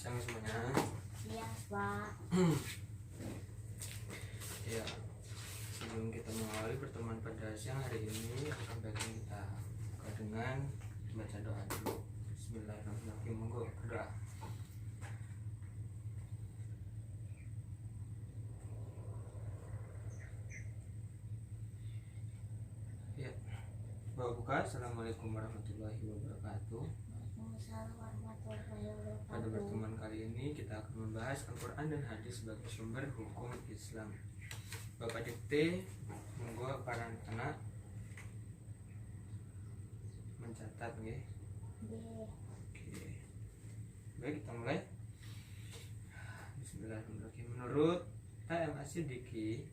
Sama semuanya. Iya, Pak. Ya, sebelum kita mengawali pertemuan pada siang hari ini, akan baiknya kita buka dengan baca doa dulu. Bismillahirrahmanirrahim. Monggo berdoa. Ya, bawa buka. Assalamualaikum warahmatullahi wabarakatuh. Waalaikumsalam warahmatullahi Pada wabarakatuh. pertemuan kali ini kita akan membahas Al-Quran dan hadis sebagai sumber hukum Islam. Bapak dikte, monggo para anak mencatat nggih. Nggih. Oke. Baik, kita mulai. Bismillahirrahmanirrahim. Menurut TM As-Siddiqi,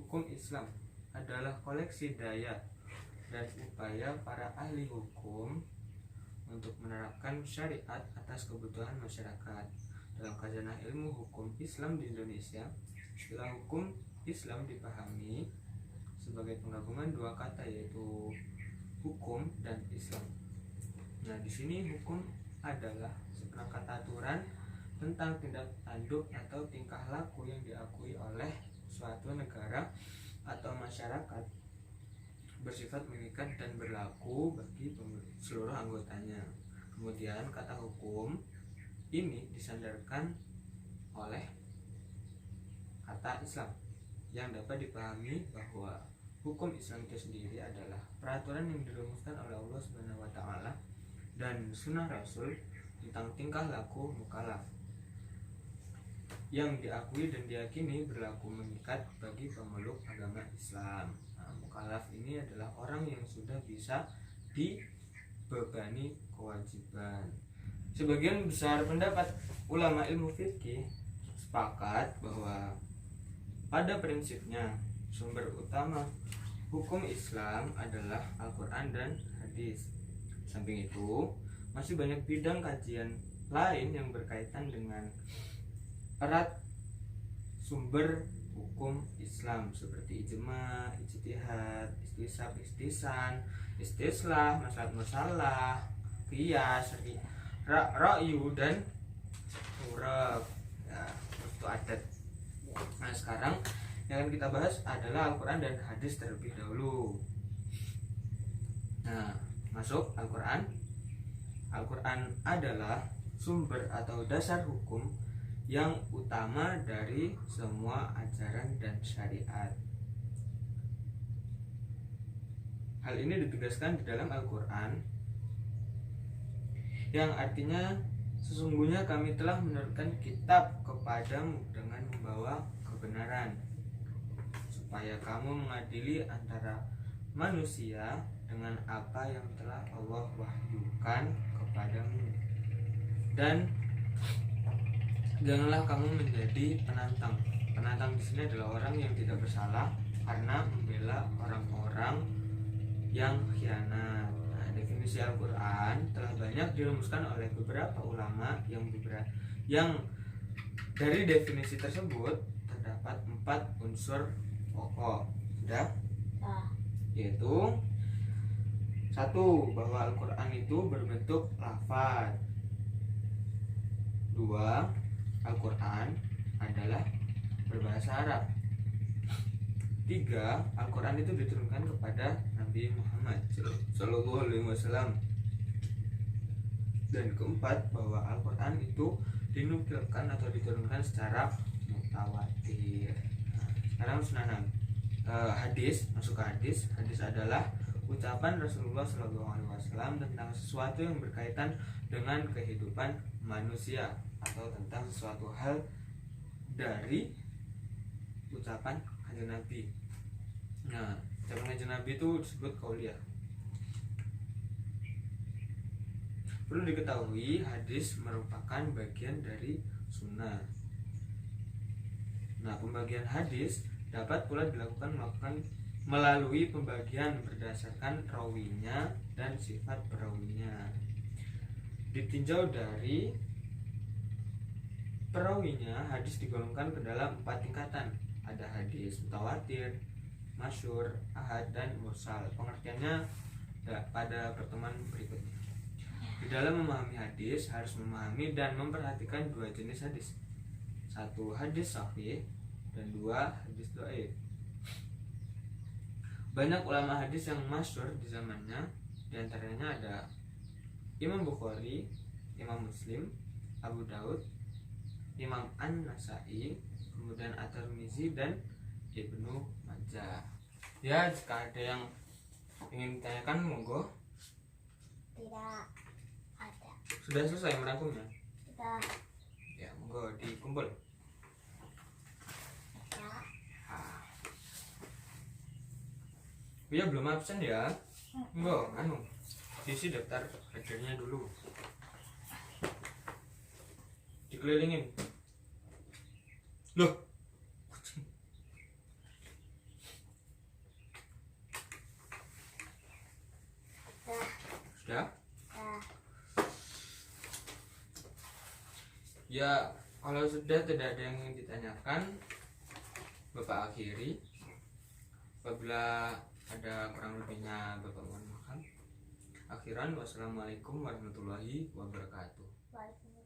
hukum Islam adalah koleksi daya dan upaya para ahli hukum untuk menerapkan syariat atas kebutuhan masyarakat. Dalam khazanah ilmu hukum Islam di Indonesia, istilah hukum Islam dipahami sebagai penggabungan dua kata, yaitu hukum dan Islam. Nah, di sini hukum adalah seperangkat aturan tentang tindak tanduk atau tingkah laku yang diakui oleh suatu negara atau masyarakat, bersifat mengikat dan berlaku bagi seluruh anggotanya. Kemudian kata hukum ini disandarkan oleh kata Islam yang dapat dipahami bahwa hukum Islam itu sendiri adalah peraturan yang dirumuskan oleh Allah Subhanahu wa taala dan sunnah Rasul tentang tingkah laku mukallaf yang diakui dan diyakini berlaku mengikat bagi pemeluk agama Islam. Nah, mukallaf ini adalah orang yang sudah bisa dibebani kewajiban. Sebagian besar pendapat ulama ilmu fikih sepakat bahwa pada prinsipnya sumber utama hukum Islam adalah Al-Quran dan hadis. Samping itu, masih banyak bidang kajian lain yang berkaitan dengan erat sumber hukum Islam seperti ijma, ijtihad, istisab, istisan, istislah, masalah masalah, qiyas, ra'yu dan urab. Ya, itu adat. Nah, sekarang yang akan kita bahas adalah Al-Quran dan hadis terlebih dahulu. Nah, masuk Al-Quran. Al-Quran adalah sumber atau dasar hukum yang utama dari semua ajaran dan syariat. Hal ini ditegaskan di dalam Al-Quran, yang artinya sesungguhnya kami telah menurunkan kitab kepadamu dengan membawa kebenaran, supaya kamu mengadili antara manusia dengan apa yang telah Allah wahyukan kepadamu, dan janganlah kamu menjadi penantang. Penantang di sini adalah orang yang tidak bersalah karena membela orang-orang yang khianat. Nah, definisi Al-Quran telah banyak dirumuskan oleh beberapa ulama yang dari definisi tersebut terdapat 4 unsur pokok. Sudah? Yaitu 1. Bahwa Al-Quran itu berbentuk lafaz. 2. Al-Quran adalah berbahasa Arab. 3. Al-Quran itu diturunkan kepada Nabi Muhammad SAW. Dan keempat, bahwa Al-Quran itu dinukilkan atau diturunkan secara mutawatir. Sekarang sunnah. Hadis, masuk ke hadis. Hadis adalah ucapan Rasulullah SAW tentang sesuatu yang berkaitan dengan kehidupan manusia atau tentang sesuatu hal dari ucapan kanjeng Nabi. Nah, ucapan kanjeng Nabi itu disebut qauliyah. Perlu diketahui, hadis merupakan bagian dari sunnah. Nah, pembagian hadis dapat pula dilakukan melalui pembagian berdasarkan rawinya dan sifat perawinya. Ditinjau dari perawinya, hadis digolongkan ke dalam 4 tingkatan. Ada hadis mutawatir, masyhur, ahad, dan mursal. Pengertiannya pada pertemuan berikutnya. Di dalam memahami hadis harus memahami dan memperhatikan dua jenis hadis. Satu, hadis sahih, dan dua, hadis dhaif. Banyak ulama hadis yang masyhur di zamannya, di antaranya ada Imam Bukhari, Imam Muslim, Abu Daud, Imam An-Nasai, kemudian At-Tirmizi dan Ibnu Majah. Ya, jika ada yang ingin ditanyakan monggo. Tidak ada. Sudah selesai merangkumnya? Sudah. Ya, monggo dikumpul. Ya. Ah. Ya belum absen ya. Monggo, isi daftar hadirnya dulu. Dikelilingin. Loh. Sudah. Sudah? Sudah. Ya, kalau sudah tidak ada yang ingin ditanyakan, Bapak akhiri. Apabila ada kurang lebihnya, Bapak mohon maaf. Akhiran, wassalamualaikum warahmatullahi wabarakatuh. Waalaikumsalam.